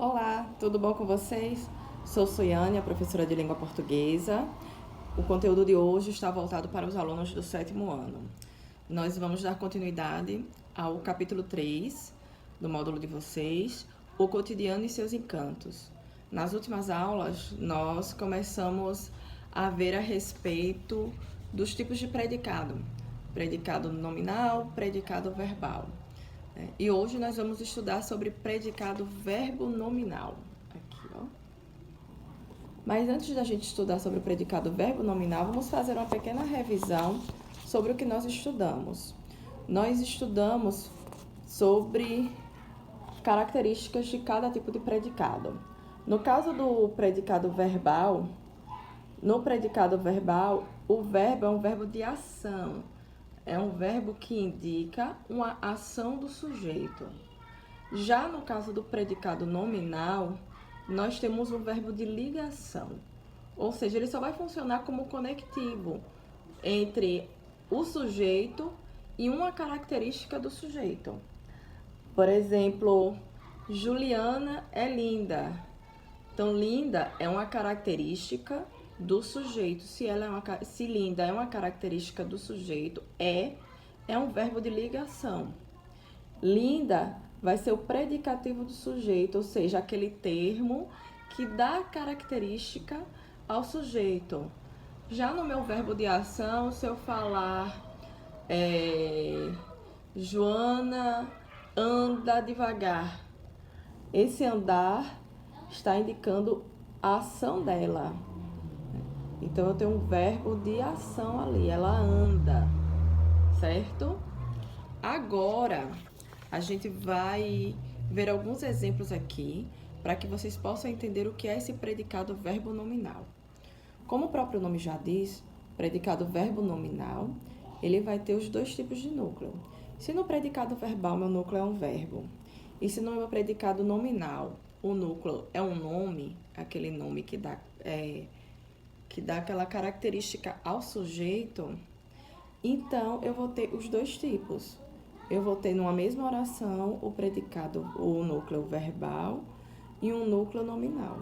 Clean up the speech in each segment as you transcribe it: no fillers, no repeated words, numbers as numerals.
Olá, tudo bom com vocês? Sou Soiane, a professora de língua portuguesa. O conteúdo de hoje está voltado para os alunos do 7º ano. Nós vamos dar continuidade ao capítulo 3 do módulo de vocês, o cotidiano e seus encantos. Nas últimas aulas, nós começamos a ver a respeito dos tipos de predicado. Predicado nominal, predicado verbal. E hoje nós vamos estudar sobre predicado verbo nominal. Aqui, ó. Mas antes da gente estudar sobre o predicado verbo nominal, vamos fazer uma pequena revisão sobre o que nós estudamos. Nós estudamos sobre características de cada tipo de predicado. No caso do predicado verbal, no predicado verbal, o verbo é um verbo de ação. É um verbo que indica uma ação do sujeito. Já no caso do predicado nominal, nós temos um verbo de ligação. Ou seja, ele só vai funcionar como conectivo entre o sujeito e uma característica do sujeito. Por exemplo, Juliana é linda. Então, linda é uma característica do sujeito. Se linda é uma característica do sujeito, é um verbo de ligação. Linda vai ser o predicativo do sujeito, ou seja, aquele termo que dá característica ao sujeito. Já no meu verbo de ação, se eu falar Joana anda devagar, esse andar está indicando a ação dela. Então, eu tenho um verbo de ação ali, ela anda, certo? Agora, a gente vai ver alguns exemplos aqui para que vocês possam entender o que é esse predicado verbo nominal. Como o próprio nome já diz, predicado verbo nominal, ele vai ter os dois tipos de núcleo. Se no predicado verbal meu núcleo é um verbo, e se no meu predicado nominal o núcleo é um nome, aquele nome que dá aquela característica ao sujeito, então eu vou ter os dois tipos. Eu vou ter numa mesma oração o predicado, o núcleo verbal e um núcleo nominal.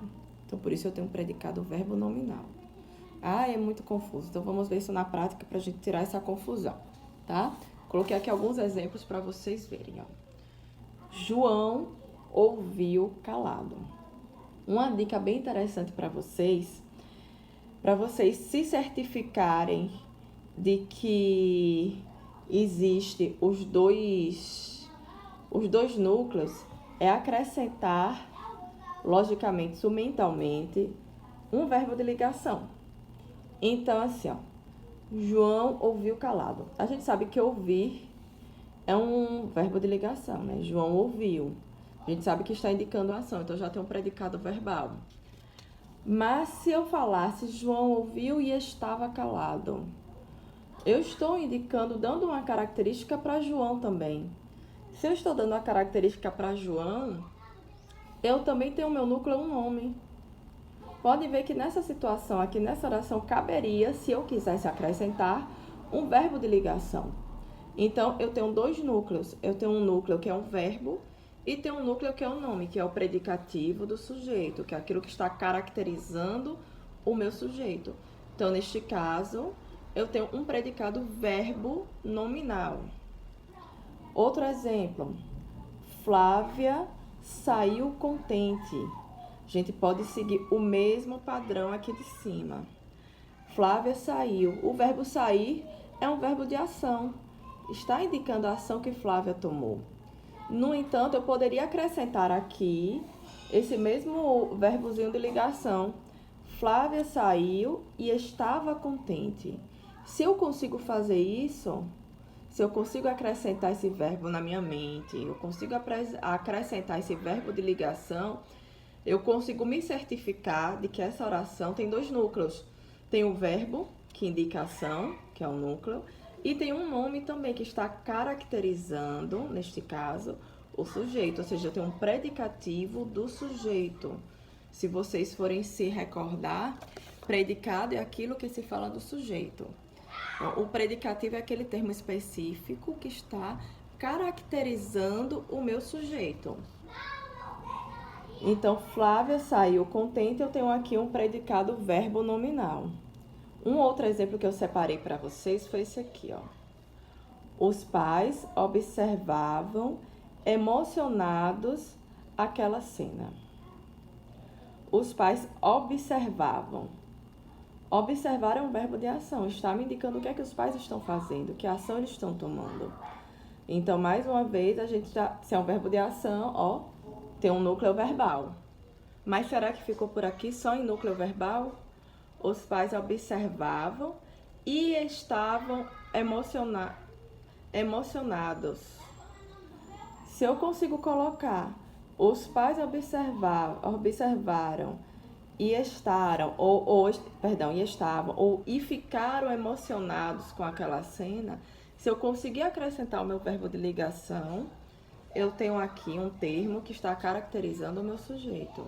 Então, por isso eu tenho um predicado verbo nominal. É muito confuso. Então, vamos ver isso na prática para a gente tirar essa confusão, tá? Coloquei aqui alguns exemplos para vocês verem, ó. João ouviu calado. Uma dica bem interessante para vocês se certificarem de que existe os dois núcleos, é acrescentar, logicamente, mentalmente, um verbo de ligação. Então, assim, ó, João ouviu calado. A gente sabe que ouvir é um verbo de ligação, né? João ouviu. A gente sabe que está indicando a ação, então já tem um predicado verbal. Mas se eu falasse João ouviu e estava calado, eu estou indicando, dando uma característica para João também. Se eu estou dando uma característica para João, eu também tenho o meu núcleo um nome. Pode ver que nessa situação aqui, nessa oração, caberia, se eu quisesse acrescentar, um verbo de ligação. Então, eu tenho dois núcleos. Eu tenho um núcleo que é um verbo e tenho um núcleo que é um nome, que é o predicativo do sujeito, que é aquilo que está caracterizando o meu sujeito. Então, neste caso, eu tenho um predicado verbo nominal. Outro exemplo, Flávia saiu contente. A gente pode seguir o mesmo padrão aqui de cima. Flávia saiu. O verbo sair é um verbo de ação. Está indicando a ação que Flávia tomou. No entanto, eu poderia acrescentar aqui esse mesmo verbozinho de ligação. Flávia saiu e estava contente. Se eu consigo fazer isso, se eu consigo acrescentar esse verbo na minha mente, eu consigo acrescentar esse verbo de ligação, eu consigo me certificar de que essa oração tem dois núcleos. Tem o verbo, que indica a ação, que é o núcleo, e tem um nome também que está caracterizando, neste caso, o sujeito. Ou seja, eu tenho um predicativo do sujeito. Se vocês forem se recordar, predicado é aquilo que se fala do sujeito. O predicativo é aquele termo específico que está caracterizando o meu sujeito. Então, Flávia saiu contente, eu tenho aqui um predicado verbo nominal. Um outro exemplo que eu separei para vocês foi esse aqui, ó. Os pais observavam emocionados aquela cena. Os pais observavam. Observar é um verbo de ação, está me indicando o que é que os pais estão fazendo, que ação eles estão tomando. Então, mais uma vez, a gente já, se é um verbo de ação, ó, tem um núcleo verbal. Mas será que ficou por aqui só em núcleo verbal? Os pais observavam e estavam emocionados. Se eu consigo colocar os pais observaram e estavam, ou ficaram emocionados com aquela cena, se eu conseguir acrescentar o meu verbo de ligação, eu tenho aqui um termo que está caracterizando o meu sujeito.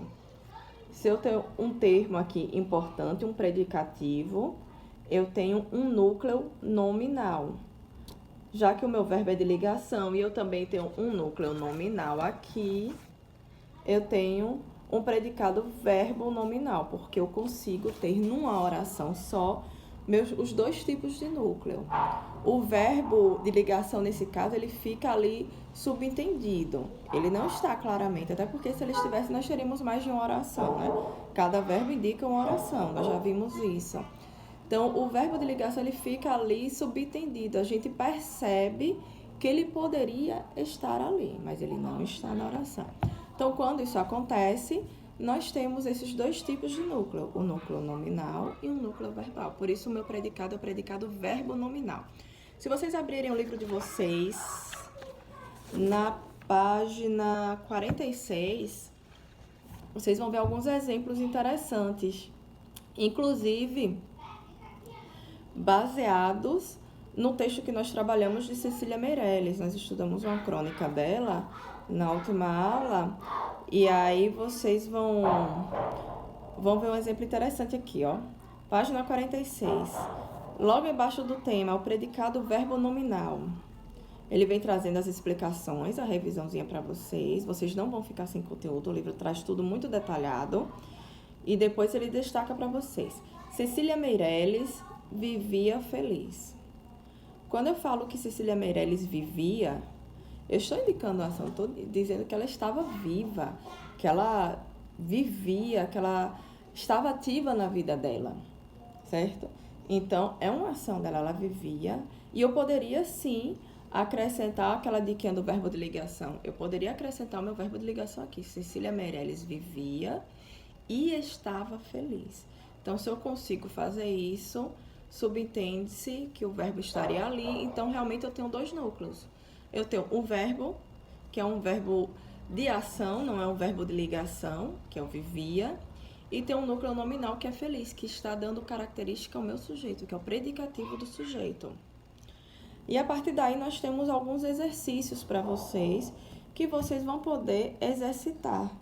Se eu tenho um termo aqui importante, um predicativo, eu tenho um núcleo nominal. Já que o meu verbo é de ligação e eu também tenho um núcleo nominal aqui, eu tenho um predicado verbo nominal, porque eu consigo ter numa oração só os dois tipos de núcleo. O verbo de ligação, nesse caso, ele fica ali subentendido. Ele não está claramente, até porque se ele estivesse, nós teríamos mais de uma oração, né? Cada verbo indica uma oração, nós já vimos isso. Então, o verbo de ligação, ele fica ali subentendido. A gente percebe que ele poderia estar ali, mas ele não está na oração. Então, quando isso acontece, nós temos esses dois tipos de núcleo, o núcleo nominal e o núcleo verbal. Por isso, o meu predicado é o predicado verbo nominal. Se vocês abrirem o livro de vocês, na página 46, vocês vão ver alguns exemplos interessantes, inclusive baseados no texto que nós trabalhamos de Cecília Meirelles. Nós estudamos uma crônica dela na última aula, e aí vocês vão ver um exemplo interessante aqui, ó. Página 46. Logo embaixo do tema, o predicado verbo nominal. Ele vem trazendo as explicações, a revisãozinha para vocês. Vocês não vão ficar sem conteúdo, o livro traz tudo muito detalhado. E depois ele destaca para vocês. Cecília Meirelles vivia feliz. Quando eu falo que Cecília Meirelles vivia, eu estou indicando a ação, estou dizendo que ela estava viva, que ela vivia, que ela estava ativa na vida dela, certo? Então, é uma ação dela, ela vivia, e eu poderia sim acrescentar aquela diquinha do verbo de ligação. Eu poderia acrescentar o meu verbo de ligação aqui. Cecília Meirelles vivia e estava feliz. Então, se eu consigo fazer isso, subentende-se que o verbo estaria ali. Então, realmente, eu tenho dois núcleos. Eu tenho um verbo, que é um verbo de ação, não é um verbo de ligação, que é o vivia. E tem um núcleo nominal, que é feliz, que está dando característica ao meu sujeito, que é o predicativo do sujeito. E a partir daí, nós temos alguns exercícios para vocês, que vocês vão poder exercitar.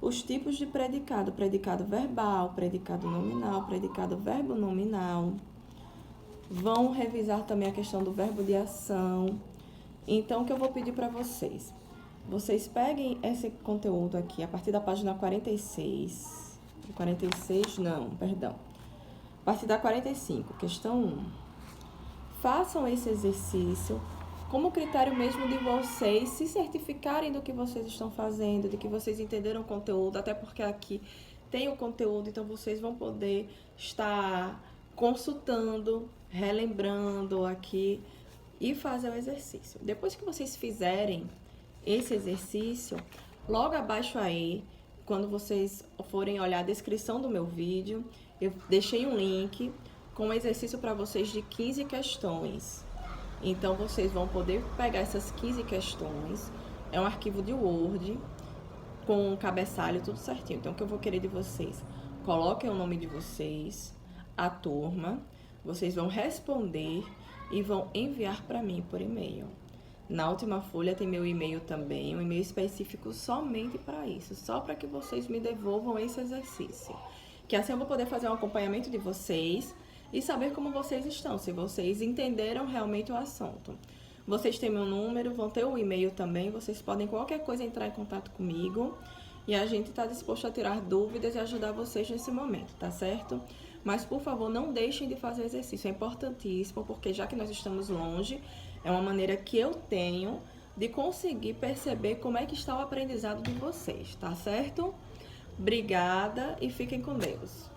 Os tipos de predicado: predicado verbal, predicado nominal, predicado verbo nominal. Vão revisar também a questão do verbo de ação. Então, o que eu vou pedir para vocês? Vocês peguem esse conteúdo aqui, a partir da página 46. 46, não, perdão. A partir da 45, questão 1. Façam esse exercício como critério mesmo de vocês se certificarem do que vocês estão fazendo, de que vocês entenderam o conteúdo, até porque aqui tem o conteúdo, então vocês vão poder estar consultando, relembrando aqui e fazer o exercício. Depois que vocês fizerem esse exercício, logo abaixo aí, quando vocês forem olhar a descrição do meu vídeo, eu deixei um link com um exercício para vocês de 15 questões. Então, vocês vão poder pegar essas 15 questões. É um arquivo de Word, com um cabeçalho, tudo certinho. Então, o que eu vou querer de vocês? Coloquem o nome de vocês, a turma. Vocês vão responder e vão enviar para mim por e-mail. Na última folha tem meu e-mail também, um e-mail específico somente para isso, só para que vocês me devolvam esse exercício. Que assim eu vou poder fazer um acompanhamento de vocês e saber como vocês estão, se vocês entenderam realmente o assunto. Vocês têm meu número, vão ter o e-mail também, vocês podem qualquer coisa entrar em contato comigo e a gente está disposto a tirar dúvidas e ajudar vocês nesse momento, tá certo? Mas, por favor, não deixem de fazer exercício, é importantíssimo, porque já que nós estamos longe, é uma maneira que eu tenho de conseguir perceber como é que está o aprendizado de vocês, tá certo? Obrigada e fiquem com Deus.